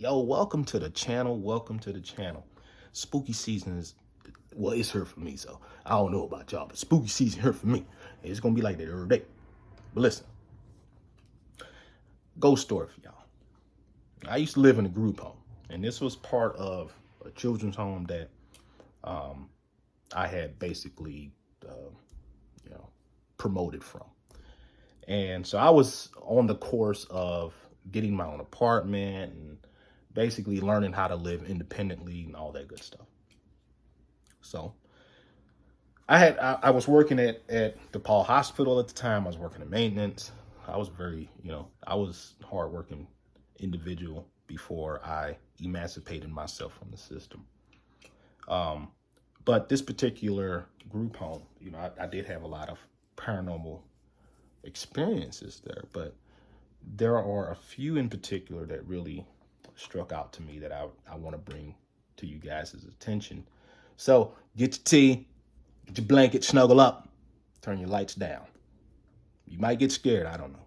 Yo, welcome to the channel. Welcome to the channel. Spooky season is, well, it's here for me, so I don't know about y'all, but spooky season here for me. It's gonna be like that every day. But listen, ghost story for y'all. I used to live in a group home, and this was part of a children's home that I had basically, you know, promoted from. And so I was on the course of getting my own apartment and basically learning how to live independently and all that good stuff. So I was working at the Paul Hospital at the time. I was working in maintenance. I was very, I was hardworking individual before I emancipated myself from the system. But this particular group home, I did have a lot of paranormal experiences there, but there are a few in particular that really struck out to me that I want to bring to you guys' attention. So get your tea, get your blanket, snuggle up, turn your lights down. You might get scared, I don't know.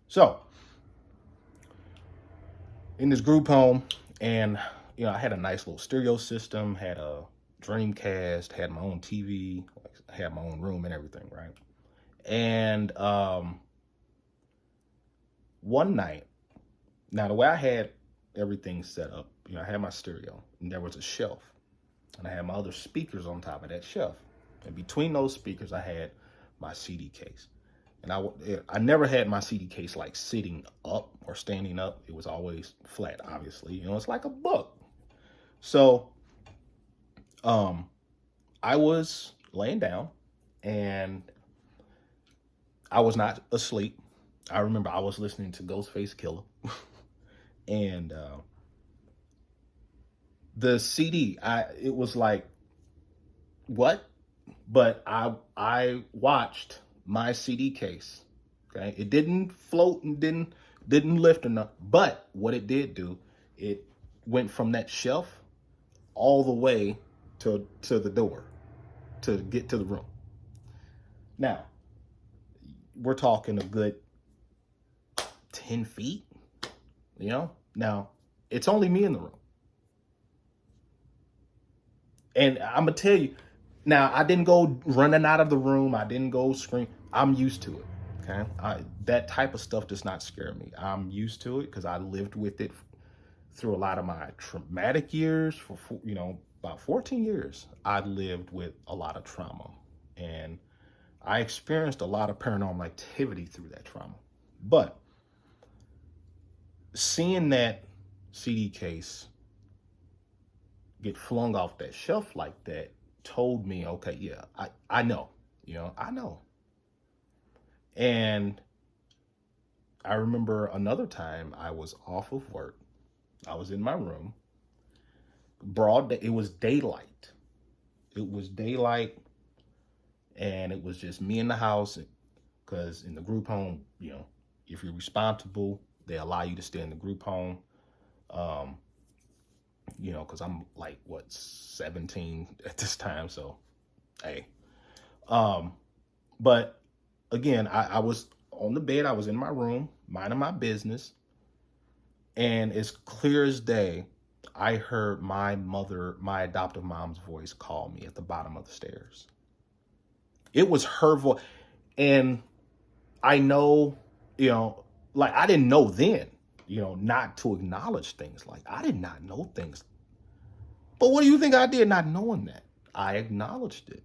So in this group home, and I had a nice little stereo system, had a Dreamcast, had my own TV, had my own room and everything, right? And one night, now the way I had everything set up, I had my stereo, and there was a shelf, and I had my other speakers on top of that shelf. And between those speakers, I had my CD case. And I never had my CD case like sitting up or standing up. It was always flat, obviously. It's like a book. So I was laying down, and I was not asleep. I remember I was listening to Ghostface Killer. And the CD, it was like, what? But I watched my CD case. Okay, it didn't float and didn't lift enough. But what it did do, it went from that shelf all the way to the door to get to the room. Now we're talking a good 10 feet. Now it's only me in the room, and I'm gonna tell you. Now, I didn't go running out of the room. I didn't go scream. I'm used to it. Okay. That type of stuff does not scare me. I'm used to it because I lived with it through a lot of my traumatic years. For about 14 years, I lived with a lot of trauma, and I experienced a lot of paranormal activity through that trauma. But seeing that CD case get flung off that shelf like that told me, okay, yeah, I know, I know. And I remember another time I was off of work. I was in my room. Broad day, it was daylight. It was daylight, and it was just me in the house. Because in the group home, if you're responsible, they allow you to stay in the group home. Because I'm like, 17 at this time. So, hey. But again, I was on the bed. I was in my room, minding my business. And as clear as day, I heard my adoptive mom's voice call me at the bottom of the stairs. It was her voice. And I know, like I didn't know then, not to acknowledge things. Like I did not know things. But what do you think I did not knowing that? I acknowledged it.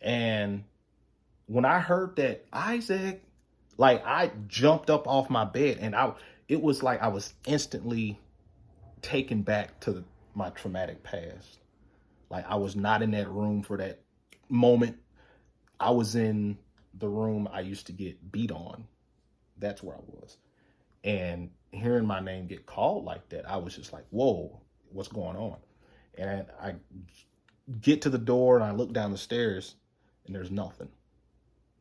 And when I heard that, Isaac, like I jumped up off my bed, and it was like I was instantly taken back to my traumatic past. Like I was not in that room for that moment. I was in the room I used to get beat on. That's where I was. And hearing my name get called like that, I was just like, whoa, what's going on? And I get to the door and I look down the stairs, and there's nothing.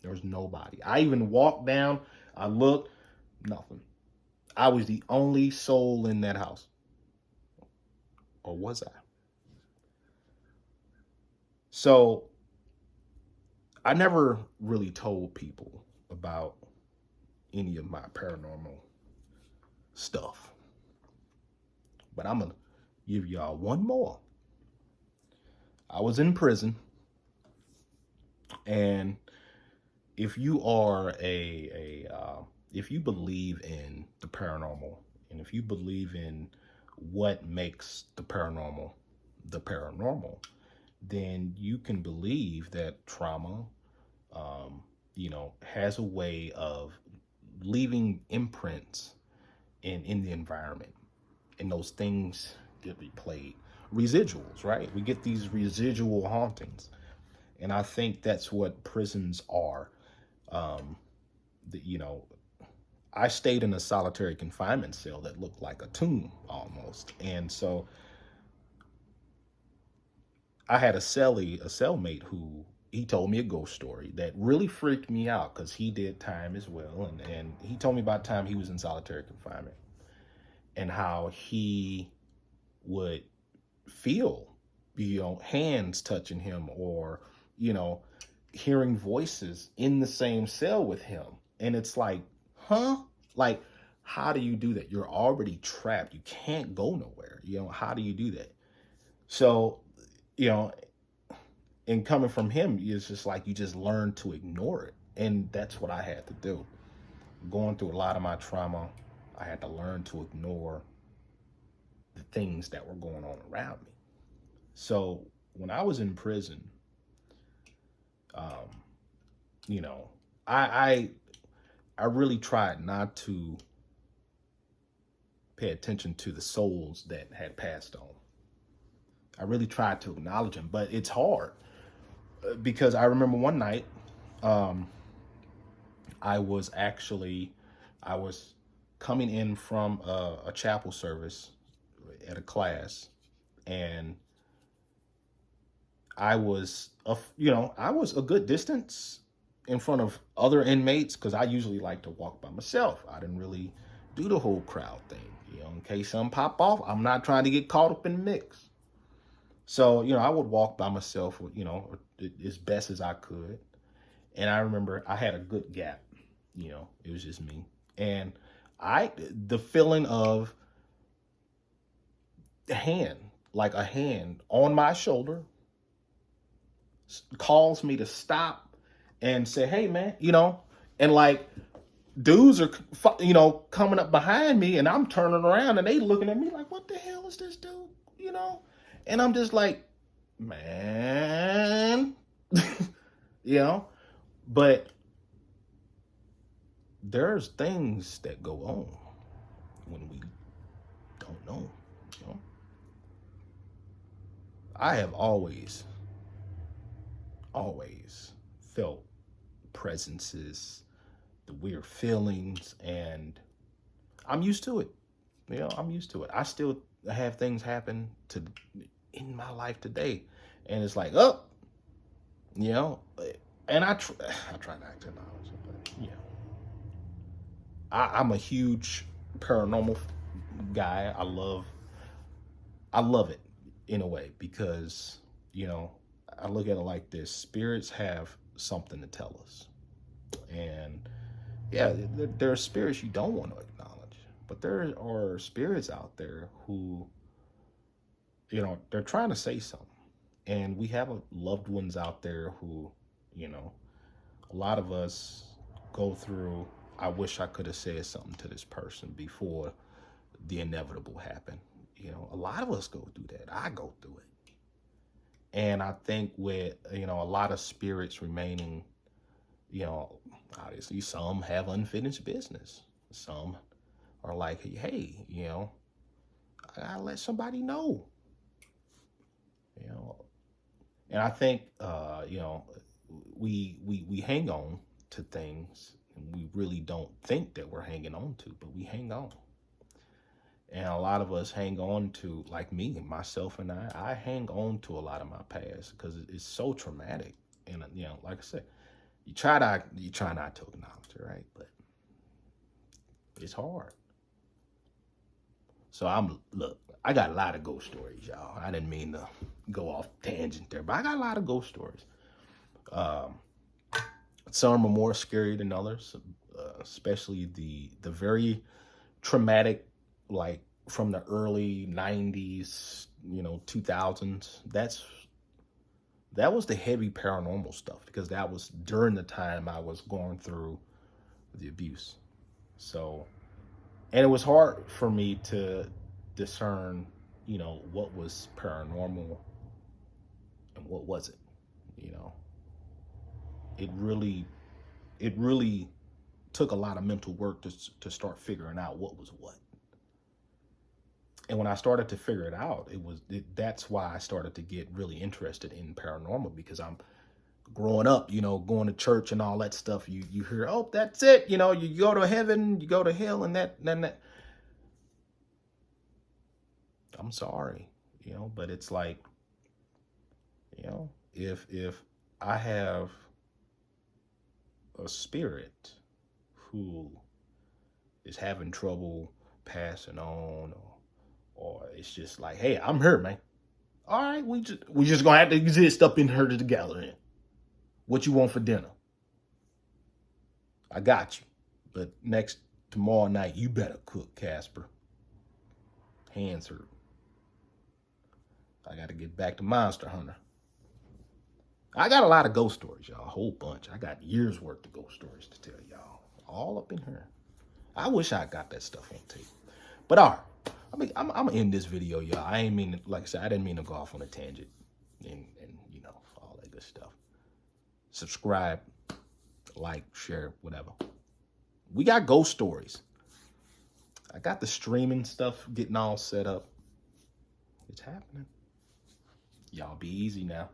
There was nobody. I even walked down, I looked, nothing. I was the only soul in that house. Or was I? So I never really told people about any of my paranormal stuff. but I'm going to give y'all one more. I was in prison, and if you are if you believe in the paranormal, and if you believe in what makes the paranormal, then you can believe that trauma, has a way of leaving imprints in the environment, and those things get replayed. Residuals, right? We get these residual hauntings, and I think that's what prisons are. Um, the, you know, I stayed in a solitary confinement cell that looked like a tomb almost, and so I had a cellmate who he told me a ghost story that really freaked me out because he did time as well, and he told me about time he was in solitary confinement and how he would feel, hands touching him, or you know, hearing voices in the same cell with him. And it's like, huh? Like, how do you do that? You're already trapped. You can't go nowhere. How do you do that? So, you know, and coming from him, it's just like you just learn to ignore it. And that's what I had to do. Going through a lot of my trauma, I had to learn to ignore the things that were going on around me. So when I was in prison, um, you know, I I really tried not to pay attention to the souls that had passed on. I really tried to acknowledge them, but it's hard because I remember one night, um, I was actually I was coming in from a chapel service at a class, and I was a good distance in front of other inmates because I usually like to walk by myself. I didn't really do the whole crowd thing, in case something pop off. I'm not trying to get caught up in the mix. So, I would walk by myself, as best as I could. And I remember I had a good gap, it was just me. And the feeling of the hand, like a hand on my shoulder, calls me to stop and say, hey, man, and like dudes are, coming up behind me, and I'm turning around and they looking at me like, what the hell is this dude? And I'm just like, man, but there's things that go on when we don't know, you know. I have always felt presences, the weird feelings, and I'm used to it. I'm used to it. I still have things happen in my life today, and it's like, oh, you know, and I try not to acknowledge it, but I'm a huge paranormal guy. I love it in a way because I look at it like this: spirits have something to tell us, and yeah, there are spirits you don't want to acknowledge, but there are spirits out there who, they're trying to say something. And we have loved ones out there who, a lot of us go through, I wish I could have said something to this person before the inevitable happened. A lot of us go through that. I go through it. And I think with, a lot of spirits remaining, obviously some have unfinished business. Some are like, hey, I gotta let somebody know. And I think, we hang on to things and we really don't think that we're hanging on to, but we hang on. And a lot of us hang on to, like me, myself, and I hang on to a lot of my past because it's so traumatic. And like I said, you try not to acknowledge it, right? But it's hard. So I got a lot of ghost stories, y'all. I didn't mean to go off tangent there, but I got a lot of ghost stories. Some are more scary than others, especially the very traumatic, like from the early 90s, 2000s. That was the heavy paranormal stuff, because that was during the time I was going through the abuse. So, and it was hard for me to discern, what was paranormal and what wasn't. You know, it really, it really took a lot of mental work to start figuring out what was what. And when I started to figure it out, that's why I started to get really interested in paranormal, because I'm growing up, going to church and all that stuff. You hear, oh, that's it, you go to heaven, you go to hell, and that. I'm sorry, but it's like, if I have a spirit who is having trouble passing on, or it's just like, hey, I'm here, man. All right, we just gonna have to exist up in here together. Then, what you want for dinner? I got you, but next tomorrow night you better cook, Casper. Hands hurt. I got to get back to Monster Hunter. I got a lot of ghost stories, y'all. A whole bunch. I got years worth of ghost stories to tell y'all. All up in here. I wish I got that stuff on tape. But all right. I'm gonna end this video, y'all. I ain't mean to, like I said, I didn't mean to go off on a tangent and all that good stuff. Subscribe, like, share, whatever. We got ghost stories. I got the streaming stuff getting all set up. It's happening. Y'all be easy now.